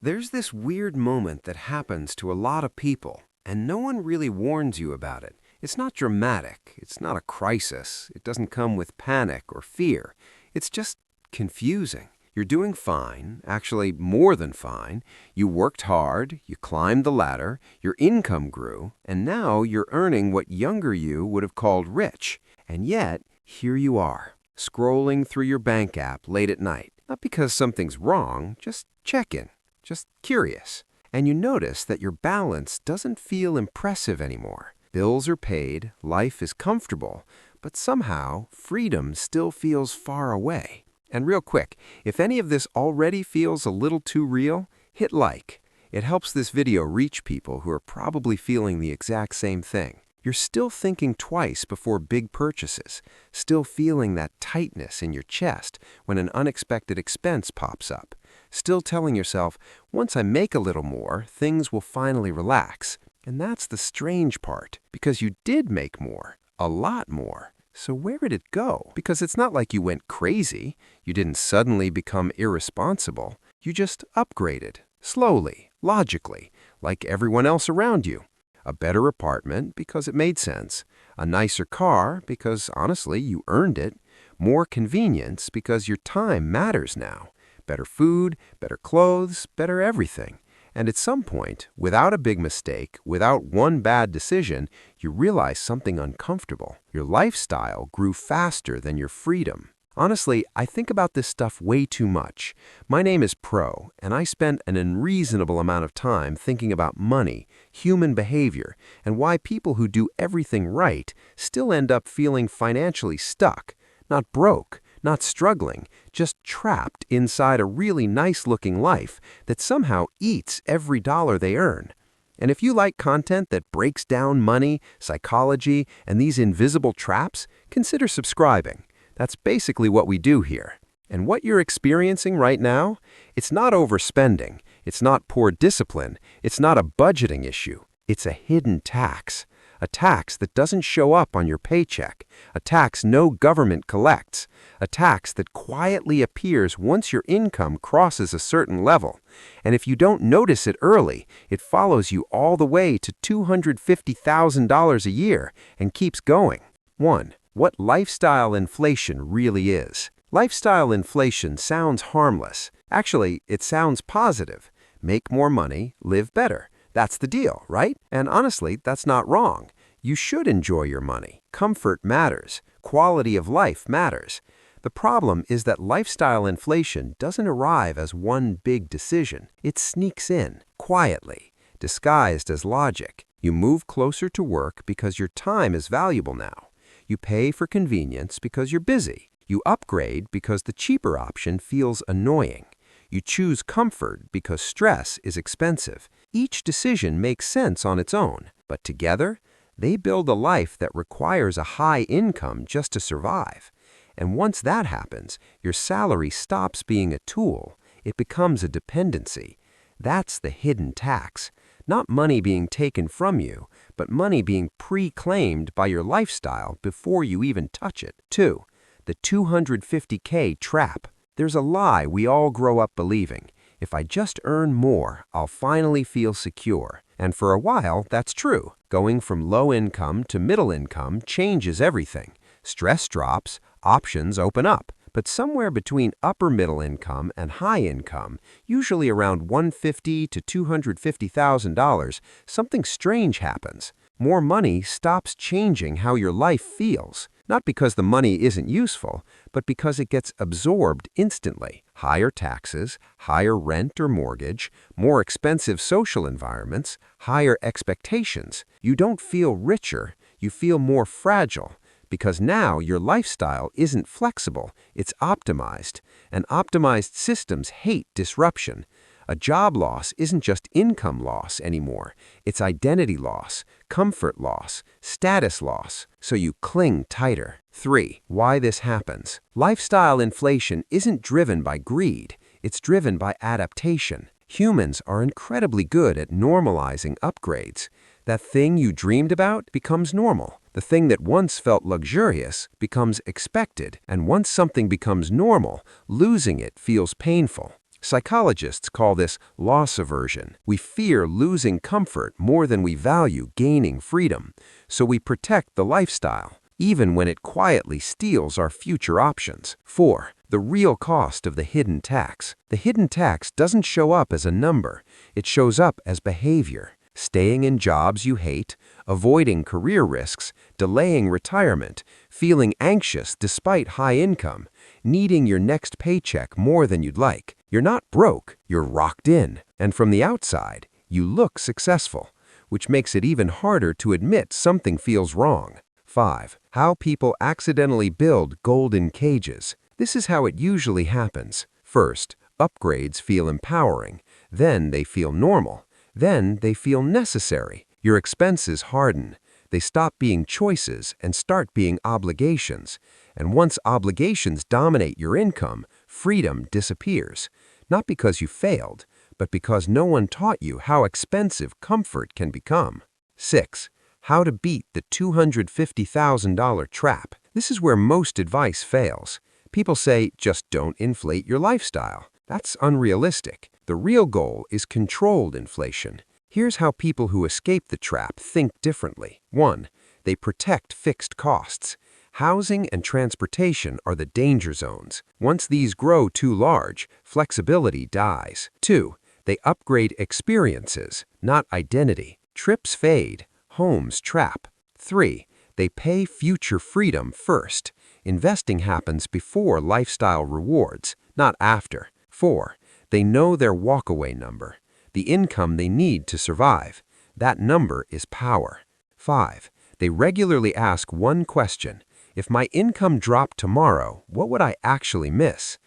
There's this weird moment that happens to a lot of people, and no one really warns you about it. It's not dramatic, it's not a crisis, it doesn't come with panic or fear. It's just confusing. You're doing fine, actually more than fine. You worked hard, you climbed the ladder, your income grew, and now you're earning what younger you would have called rich. And yet, here you are, scrolling through your bank app late at night. Not because something's wrong, just checking. Just curious. And you notice that your balance doesn't feel impressive anymore. Bills are paid, life is comfortable, but somehow freedom still feels far away. And real quick, if any of this already feels a little too real, hit like. It helps this video reach people who are probably feeling the exact same thing. You're still thinking twice before big purchases, still feeling that tightness in your chest when an unexpected expense pops up, still telling yourself, once I make a little more, things will finally relax. And that's the strange part, because you did make more, a lot more. So where did it go? Because it's not like you went crazy. You didn't suddenly become irresponsible. You just upgraded, slowly, logically, like everyone else around you. A better apartment because it made sense. A nicer car because, honestly, you earned it. More convenience because your time matters now. Better food, better clothes, better everything. And at some point, without a big mistake, without one bad decision, you realize something uncomfortable. Your lifestyle grew faster than your freedom. Honestly, I think about this stuff way too much. My name is Pro, and I spend an unreasonable amount of time thinking about money, human behavior, and why people who do everything right still end up feeling financially stuck. Not broke, not struggling, just trapped inside a really nice-looking life that somehow eats every dollar they earn. And if you like content that breaks down money, psychology, and these invisible traps, consider subscribing. That's basically what we do here. And what you're experiencing right now, it's not overspending, it's not poor discipline, it's not a budgeting issue. It's a hidden tax. A tax that doesn't show up on your paycheck. A tax no government collects. A tax that quietly appears once your income crosses a certain level. And if you don't notice it early, it follows you all the way to $250,000 a year and keeps going. 1. What lifestyle inflation really is. Lifestyle inflation sounds harmless. Actually, it sounds positive. Make more money, live better. That's the deal, right? And honestly, that's not wrong. You should enjoy your money. Comfort matters. Quality of life matters. The problem is that lifestyle inflation doesn't arrive as one big decision. It sneaks in, quietly, disguised as logic. You move closer to work because your time is valuable now. You pay for convenience because you're busy. You upgrade because the cheaper option feels annoying. You choose comfort because stress is expensive. Each decision makes sense on its own, but together, they build a life that requires a high income just to survive. And once that happens, your salary stops being a tool. It becomes a dependency. That's the hidden tax. Not money being taken from you, but money being pre-claimed by your lifestyle before you even touch it. 2. The 250K trap. There's a lie we all grow up believing. If I just earn more, I'll finally feel secure. And for a while, that's true. Going from low income to middle income changes everything. Stress drops, options open up. But somewhere between upper middle income and high income, usually around $150,000 to $250,000, something strange happens. More money stops changing how your life feels. Not because the money isn't useful, but because it gets absorbed instantly. Higher taxes, higher rent or mortgage, more expensive social environments, higher expectations. You don't feel richer, you feel more fragile. Because now your lifestyle isn't flexible, it's optimized. And optimized systems hate disruption. A job loss isn't just income loss anymore. It's identity loss, comfort loss, status loss. So you cling tighter. 3. Why this happens. Lifestyle inflation isn't driven by greed. It's driven by adaptation. Humans are incredibly good at normalizing upgrades. That thing you dreamed about becomes normal. The thing that once felt luxurious becomes expected. And once something becomes normal, losing it feels painful. Psychologists call this loss aversion. We fear losing comfort more than we value gaining freedom, so we protect the lifestyle, even when it quietly steals our future options. 4. The real cost of the hidden tax. The hidden tax doesn't show up as a number, it shows up as behavior. Staying in jobs you hate, avoiding career risks, delaying retirement, feeling anxious despite high income, needing your next paycheck more than you'd like. You're not broke, you're rocked in. And from the outside, you look successful, which makes it even harder to admit something feels wrong. 5. How people accidentally build golden cages. This is how it usually happens. First, upgrades feel empowering, then they feel normal. Then they feel necessary. Your expenses harden. They stop being choices and start being obligations. And once obligations dominate your income, freedom disappears. Not because you failed, but because no one taught you how expensive comfort can become. 6. How to beat the $250,000 trap. This is where most advice fails. People say, just don't inflate your lifestyle. That's unrealistic. The real goal is controlled inflation. Here's how people who escape the trap think differently. 1. They protect fixed costs. Housing and transportation are the danger zones. Once these grow too large, flexibility dies. 2. They upgrade experiences, not identity. Trips fade, homes trap. 3. They pay future freedom first. Investing happens before lifestyle rewards, not after. 4. They know their walkaway number, the income they need to survive. That number is power. 5. They regularly ask one question. If my income dropped tomorrow, what would I actually miss?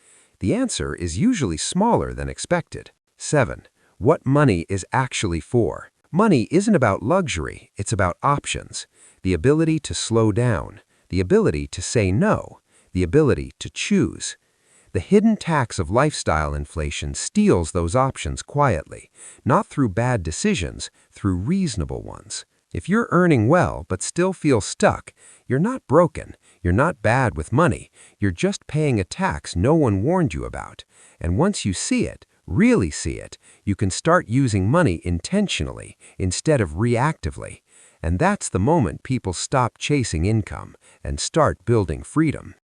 The answer is usually smaller than expected. 7. What money is actually for. Money isn't about luxury, it's about options. The ability to slow down, the ability to say no, the ability to choose. The hidden tax of lifestyle inflation steals those options quietly, not through bad decisions, through reasonable ones. If you're earning well but still feel stuck, you're not broken, you're not bad with money, you're just paying a tax no one warned you about. And once you see it, really see it, you can start using money intentionally instead of reactively. And that's the moment people stop chasing income and start building freedom.